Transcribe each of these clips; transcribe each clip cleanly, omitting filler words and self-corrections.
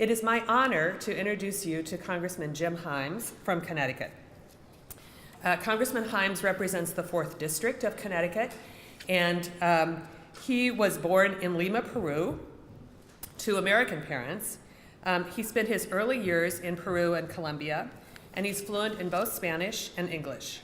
It is my honor to introduce you to Congressman Jim Himes from Connecticut. Congressman Himes represents the 4th District of Connecticut, and he was born in Lima, Peru, to American parents. He spent his early years in Peru and Colombia, and he's fluent in both Spanish and English.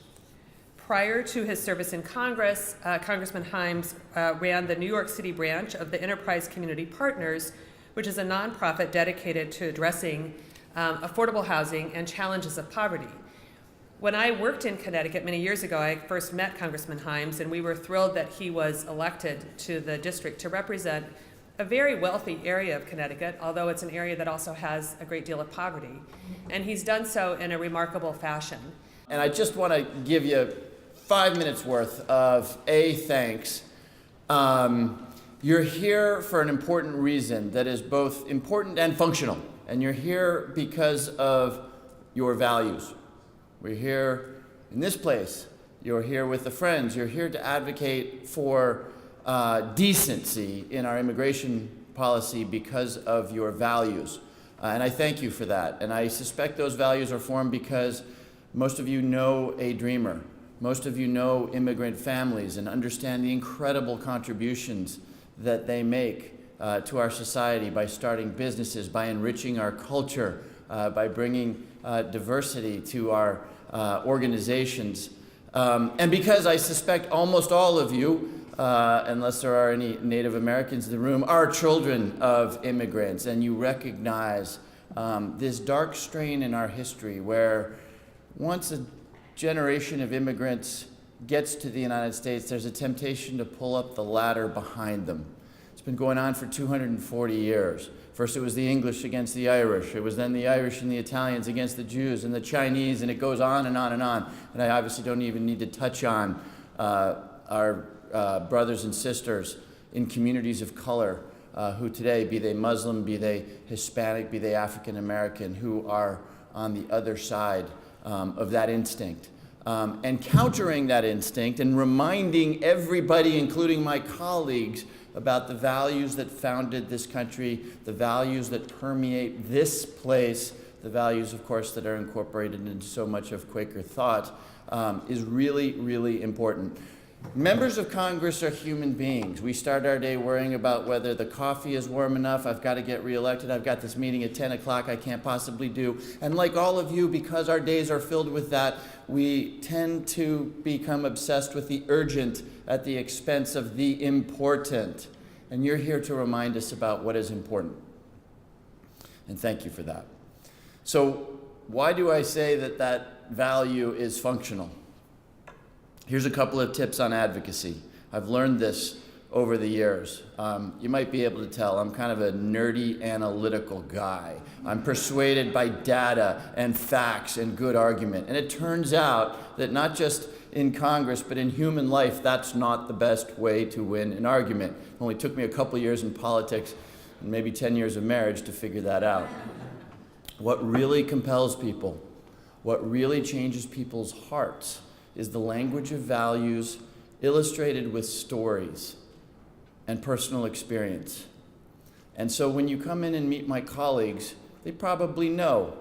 Prior to his service in Congress, Congressman Himes ran the New York City branch of the Enterprise Community Partners, which is a nonprofit dedicated to addressing affordable housing and challenges of poverty. When I worked in Connecticut many years ago, I first met Congressman Himes, and we were thrilled that he was elected to the district to represent a very wealthy area of Connecticut, although it's an area that also has a great deal of poverty. And he's done so in a remarkable fashion. And I just want to give you 5 minutes worth of thanks. You're here for an important reason that is both important and functional. And you're here because of your values. We're here in this place. You're here with the friends. You're here to advocate for decency in our immigration policy because of your values. And I thank you for that. And I suspect those values are formed because most of you know a dreamer. Most of you know immigrant families and understand the incredible contributions that they make to our society by starting businesses, by enriching our culture, by bringing diversity to our organizations. And because I suspect almost all of you, unless there are any Native Americans in the room, are children of immigrants, and you recognize this dark strain in our history where once a generation of immigrants gets to the United States, there's a temptation to pull up the ladder behind them. It's been going on for 240 years. First it was the English against the Irish. It was then the Irish and the Italians against the Jews and the Chinese, and it goes on and on and on. And I obviously don't even need to touch on our brothers and sisters in communities of color who today, be they Muslim, be they Hispanic, be they African American, who are on the other side of that instinct. And countering that instinct and reminding everybody, including my colleagues, about the values that founded this country, the values that permeate this place, the values, of course, that are incorporated into so much of Quaker thought, is really, really important. Members of Congress are human beings. We start our day worrying about whether the coffee is warm enough. I've got to get reelected. I've got this meeting at 10 o'clock I can't possibly do. And like all of you, because our days are filled with that, we tend to become obsessed with the urgent at the expense of the important. And you're here to remind us about what is important. And thank you for that. So why do I say that that value is functional? Here's a couple of tips on advocacy. I've learned this over the years. You might be able to tell I'm kind of a nerdy analytical guy. I'm persuaded by data and facts and good argument. And it turns out that not just in Congress, but in human life, that's not the best way to win an argument. It only took me a couple years in politics and maybe 10 years of marriage to figure that out. What really compels people, what really changes people's hearts, is the language of values illustrated with stories and personal experience. And so when you come in and meet my colleagues, they probably know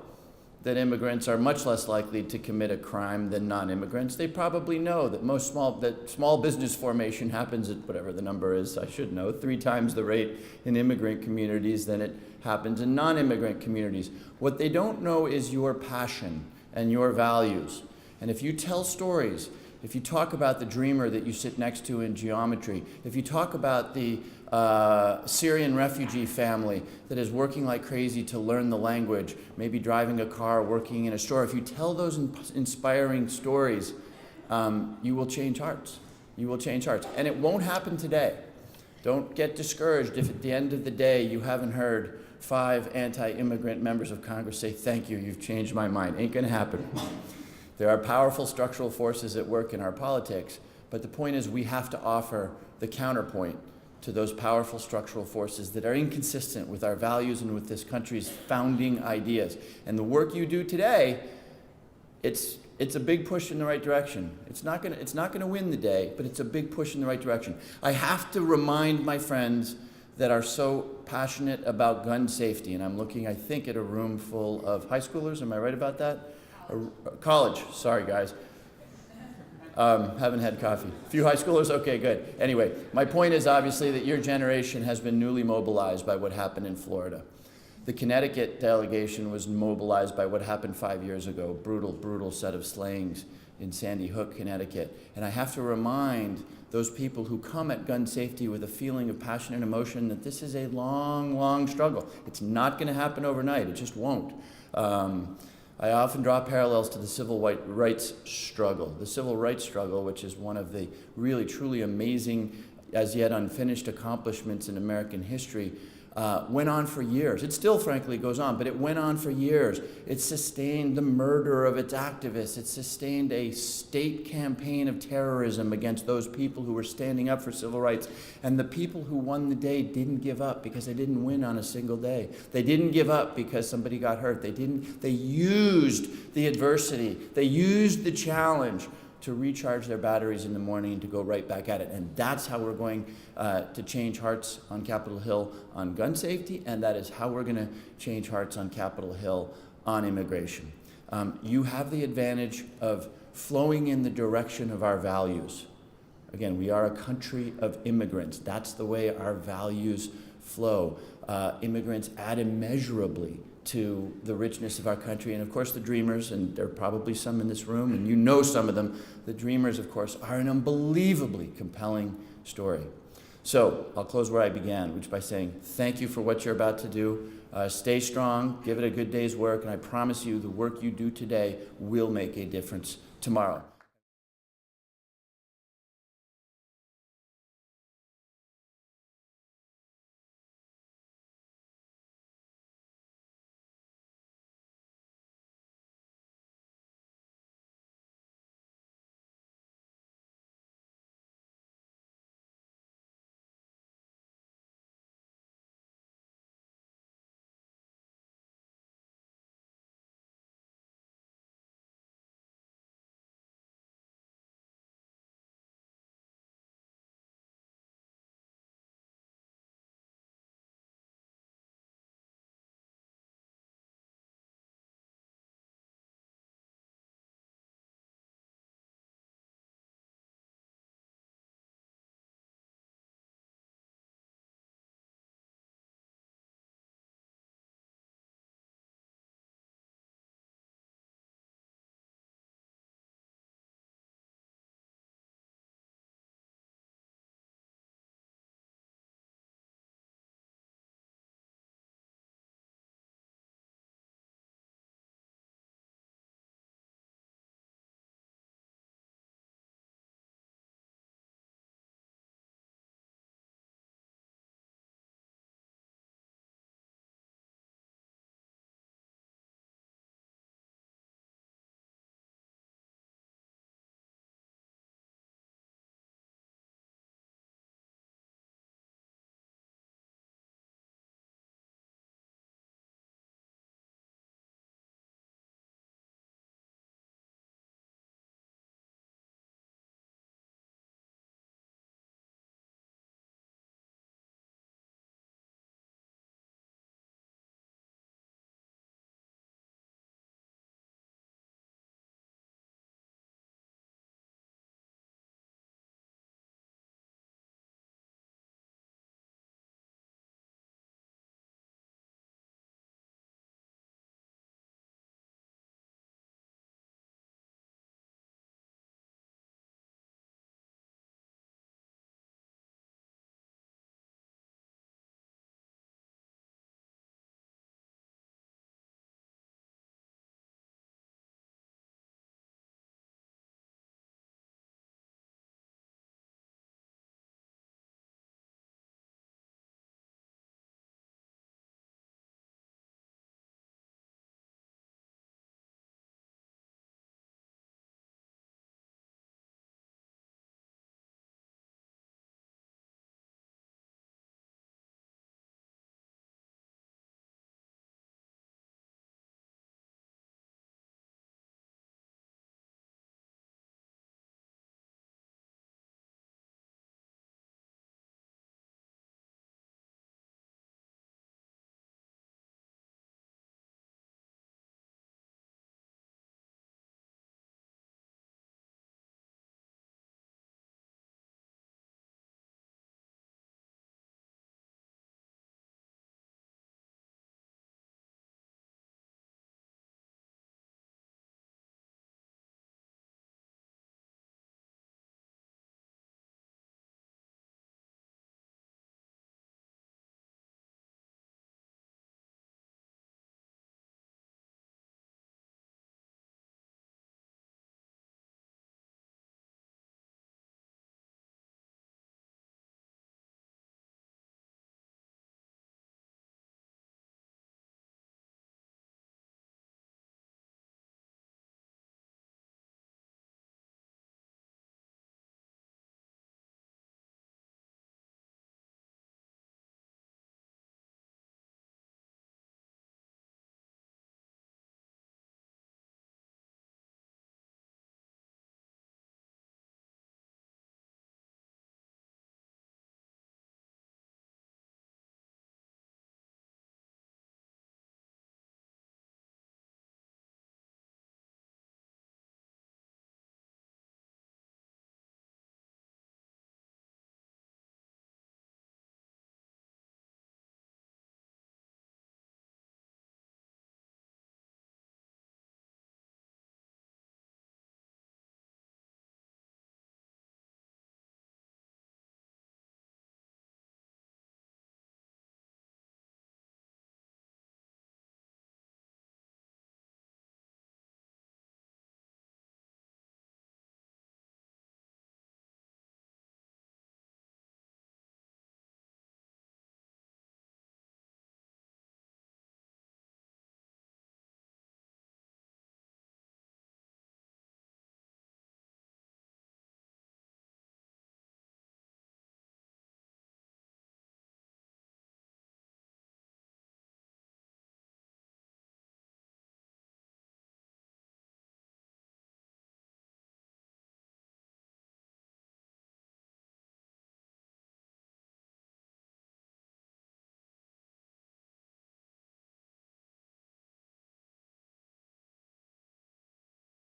that immigrants are much less likely to commit a crime than non-immigrants. They probably know that small business formation happens at whatever the number is, I should know, 3 times the rate in immigrant communities than it happens in non-immigrant communities. What they don't know is your passion and your values. And if you tell stories, if you talk about the dreamer that you sit next to in geometry, if you talk about the Syrian refugee family that is working like crazy to learn the language, maybe driving a car, working in a store, if you tell those inspiring stories, you will change hearts. You will change hearts. And it won't happen today. Don't get discouraged if at the end of the day you haven't heard 5 anti-immigrant members of Congress say, "Thank you, you've changed my mind." Ain't gonna happen. There are powerful structural forces at work in our politics, but the point is we have to offer the counterpoint to those powerful structural forces that are inconsistent with our values and with this country's founding ideas. And the work you do today, it's a big push in the right direction. It's not gonna win the day, but it's a big push in the right direction. I have to remind my friends that are so passionate about gun safety. And I'm looking, I think, at a room full of high schoolers. Am I right about that? College. Sorry, guys. Haven't had coffee. A few high schoolers? Okay, good. Anyway, my point is obviously that your generation has been newly mobilized by what happened in Florida. The Connecticut delegation was mobilized by what happened 5 years ago, brutal, brutal set of slayings in Sandy Hook, Connecticut. And I have to remind those people who come at gun safety with a feeling of passion and emotion that this is a long, long struggle. It's not going to happen overnight. It just won't. I often draw parallels to the civil rights struggle. The civil rights struggle, which is one of the really, truly amazing, as yet unfinished accomplishments in American history, went on for years. It still, frankly, goes on, but it went on for years. It sustained the murder of its activists. It sustained a state campaign of terrorism against those people who were standing up for civil rights. And the people who won the day didn't give up because they didn't win on a single day. They didn't give up because somebody got hurt. They used the adversity. They used the challenge to recharge their batteries in the morning and to go right back at it. And that's how we're going to change hearts on Capitol Hill on gun safety, and that is how we're going to change hearts on Capitol Hill on immigration. You have the advantage of flowing in the direction of our values. Again, we are a country of immigrants. That's the way our values flow. Immigrants add immeasurably to the richness of our country. And of course the Dreamers, and there are probably some in this room, and you know some of them, the Dreamers, of course, are an unbelievably compelling story. So I'll close where I began, which by saying thank you for what you're about to do. Stay strong, give it a good day's work, and I promise you the work you do today will make a difference tomorrow.